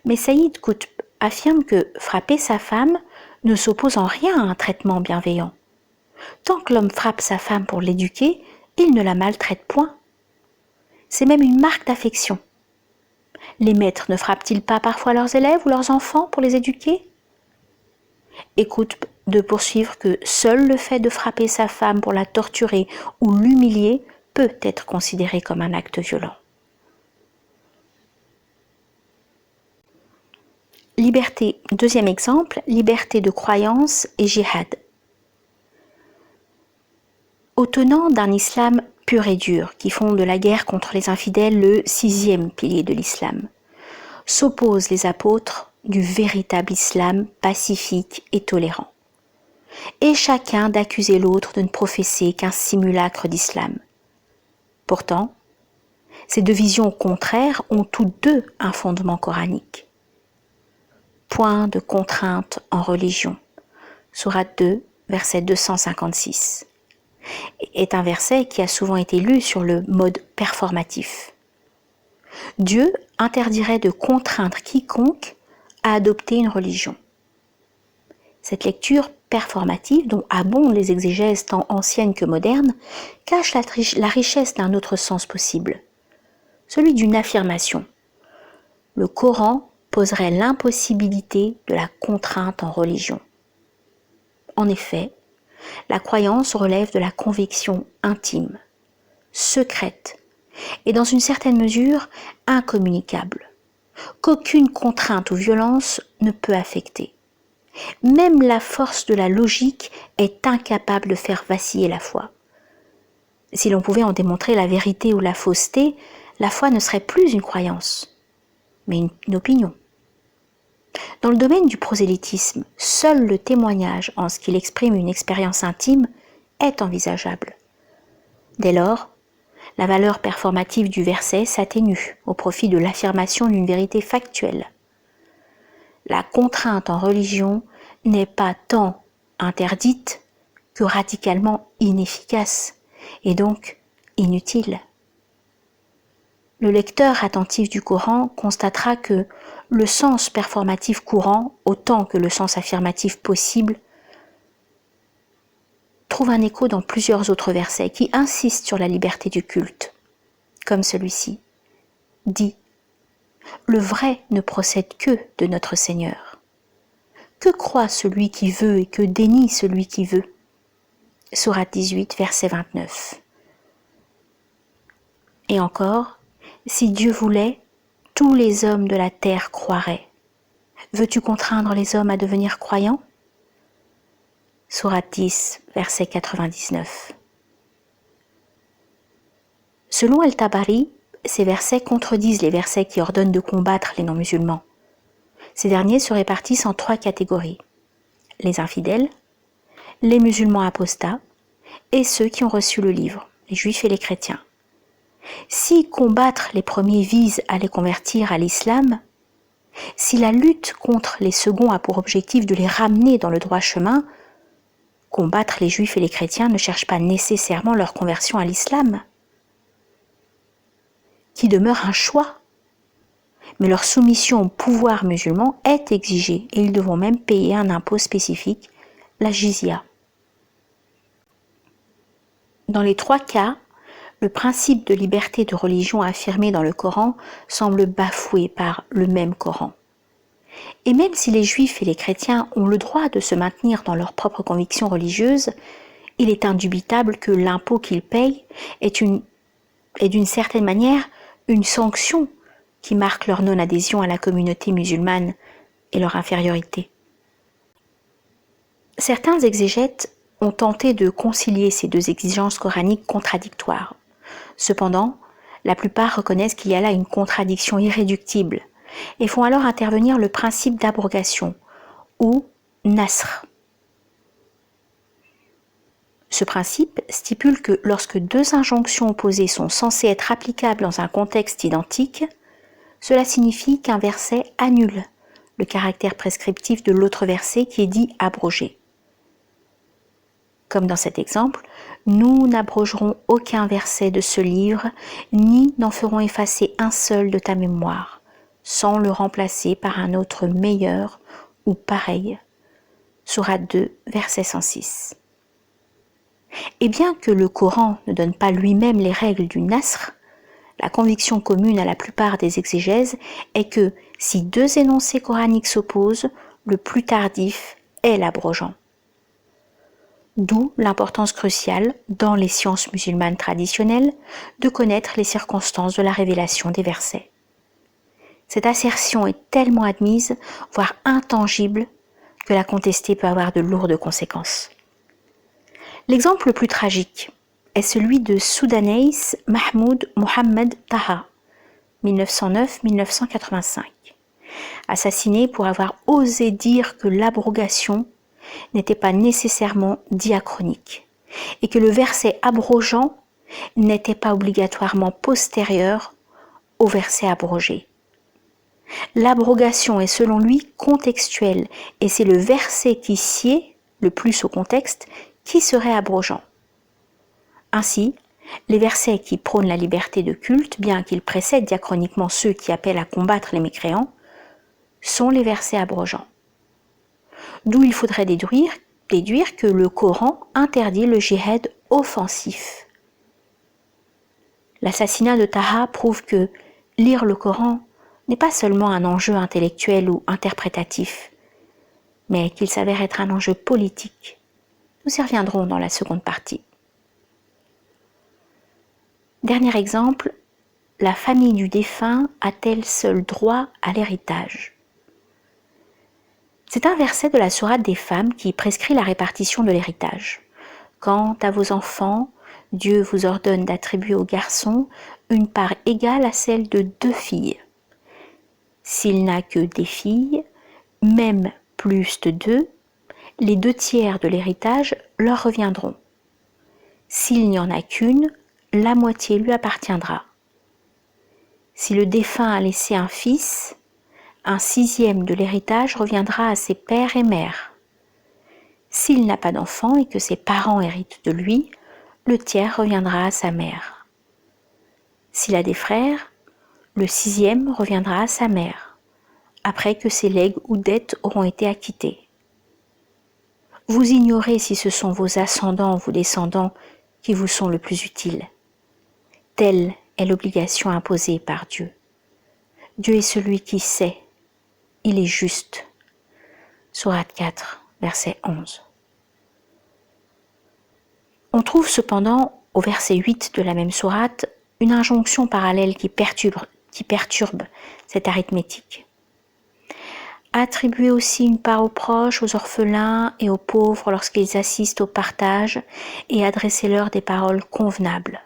Mais Saïd Qutb affirme que frapper sa femme ne s'oppose en rien à un traitement bienveillant. Tant que l'homme frappe sa femme pour l'éduquer, il ne la maltraite point. C'est même une marque d'affection. Les maîtres ne frappent-ils pas parfois leurs élèves ou leurs enfants pour les éduquer ? Écoute de poursuivre que seul le fait de frapper sa femme pour la torturer ou l'humilier peut être considéré comme un acte violent. Liberté, deuxième exemple, liberté de croyance et jihad. Aux tenants d'un islam pur et dur, qui font de la guerre contre les infidèles le 6e pilier de l'islam, s'opposent les apôtres du véritable islam pacifique et tolérant, et chacun d'accuser l'autre de ne professer qu'un simulacre d'islam. Pourtant, ces deux visions contraires ont toutes deux un fondement coranique. Point de contrainte en religion. Sourate 2, verset 256. Est un verset qui a souvent été lu sur le mode performatif. Dieu interdirait de contraindre quiconque à adopter une religion. Cette lecture performative, dont abondent les exégèses tant anciennes que modernes, cache la richesse d'un autre sens possible, celui d'une affirmation. Le Coran poserait l'impossibilité de la contrainte en religion. En effet, la croyance relève de la conviction intime, secrète, et dans une certaine mesure incommunicable, qu'aucune contrainte ou violence ne peut affecter. Même la force de la logique est incapable de faire vaciller la foi. Si l'on pouvait en démontrer la vérité ou la fausseté, la foi ne serait plus une croyance, mais une opinion. Dans le domaine du prosélytisme, seul le témoignage en ce qu'il exprime une expérience intime est envisageable. Dès lors, la valeur performative du verset s'atténue au profit de l'affirmation d'une vérité factuelle. La contrainte en religion n'est pas tant interdite que radicalement inefficace et donc inutile. Le lecteur attentif du Coran constatera que le sens performatif courant, autant que le sens affirmatif possible, trouve un écho dans plusieurs autres versets qui insistent sur la liberté du culte, comme celui-ci, dit « Le vrai ne procède que de notre Seigneur. Que croit celui qui veut et que dénie celui qui veut » Sourate 18, verset 29. Et encore, si Dieu voulait, tous les hommes de la terre croiraient. Veux-tu contraindre les hommes à devenir croyants ? Sourate 10, verset 99. Selon Al-Tabari, ces versets contredisent les versets qui ordonnent de combattre les non-musulmans. Ces derniers se répartissent en 3 catégories. Les infidèles, les musulmans apostats et ceux qui ont reçu le livre, les juifs et les chrétiens. Si combattre les premiers vise à les convertir à l'islam, si la lutte contre les seconds a pour objectif de les ramener dans le droit chemin, combattre les juifs et les chrétiens ne cherche pas nécessairement leur conversion à l'islam, qui demeure un choix. Mais leur soumission au pouvoir musulman est exigée et ils devront même payer un impôt spécifique, la jizya. Dans les 3 cas, le principe de liberté de religion affirmé dans le Coran semble bafoué par le même Coran. Et même si les juifs et les chrétiens ont le droit de se maintenir dans leurs propres convictions religieuses, il est indubitable que l'impôt qu'ils payent est d'une certaine manière une sanction qui marque leur non-adhésion à la communauté musulmane et leur infériorité. Certains exégètes ont tenté de concilier ces 2 exigences coraniques contradictoires. Cependant, la plupart reconnaissent qu'il y a là une contradiction irréductible et font alors intervenir le principe d'abrogation ou nasr. Ce principe stipule que lorsque 2 injonctions opposées sont censées être applicables dans un contexte identique, cela signifie qu'un verset annule le caractère prescriptif de l'autre verset qui est dit abrogé. Comme dans cet exemple, nous n'abrogerons aucun verset de ce livre, ni n'en ferons effacer un seul de ta mémoire, sans le remplacer par un autre meilleur ou pareil. Sourate 2, verset 106. Et bien que le Coran ne donne pas lui-même les règles du nasr, la conviction commune à la plupart des exégèses est que si 2 énoncés coraniques s'opposent, le plus tardif est l'abrogeant. D'où l'importance cruciale, dans les sciences musulmanes traditionnelles, de connaître les circonstances de la révélation des versets. Cette assertion est tellement admise, voire intangible, que la contester peut avoir de lourdes conséquences. L'exemple le plus tragique est celui de Soudanais Mahmoud Mohammed Taha, 1909-1985, assassiné pour avoir osé dire que l'abrogation n'était pas nécessairement diachronique et que le verset abrogeant n'était pas obligatoirement postérieur au verset abrogé. L'abrogation est selon lui contextuelle et c'est le verset qui sied le plus au contexte qui serait abrogeant. Ainsi, les versets qui prônent la liberté de culte, bien qu'ils précèdent diachroniquement ceux qui appellent à combattre les mécréants, sont les versets abrogeants. D'où il faudrait déduire déduire que le Coran interdit le djihad offensif. L'assassinat de Taha prouve que lire le Coran n'est pas seulement un enjeu intellectuel ou interprétatif, mais qu'il s'avère être un enjeu politique. Nous y reviendrons dans la seconde partie. Dernier exemple, la famille du défunt a-t-elle seul droit à l'héritage ? C'est un verset de la sourate des femmes qui prescrit la répartition de l'héritage. Quant à vos enfants, Dieu vous ordonne d'attribuer aux garçons une part égale à celle de 2 filles. S'il n'a que des filles, même plus de 2, les 2 tiers de l'héritage leur reviendront. S'il n'y en a qu'une, la moitié lui appartiendra. Si le défunt a laissé un fils, un 6e de l'héritage reviendra à ses pères et mères. S'il n'a pas d'enfant et que ses parents héritent de lui, le tiers reviendra à sa mère. S'il a des frères, le 6e reviendra à sa mère, après que ses legs ou dettes auront été acquittés. Vous ignorez si ce sont vos ascendants ou vos descendants qui vous sont le plus utiles. Telle est l'obligation imposée par Dieu. Dieu est celui qui sait. Il est juste. Sourate 4, verset 11. On trouve cependant, au verset 8 de la même sourate, une injonction parallèle qui perturbe cette arithmétique. Attribuez aussi une part aux proches, aux orphelins et aux pauvres lorsqu'ils assistent au partage et adressez-leur des paroles convenables.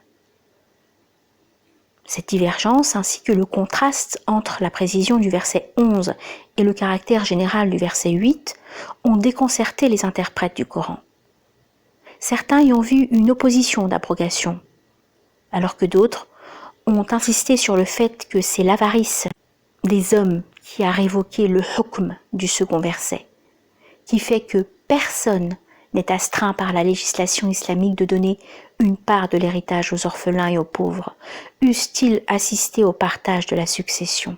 Cette divergence ainsi que le contraste entre la précision du verset 11 et le caractère général du verset 8 ont déconcerté les interprètes du Coran. Certains y ont vu une opposition d'abrogation, alors que d'autres ont insisté sur le fait que c'est l'avarice des hommes qui a révoqué le hukm du second verset, qui fait que personne n'est astreint par la législation islamique de donner une part de l'héritage aux orphelins et aux pauvres, eussent-ils assisté au partage de la succession.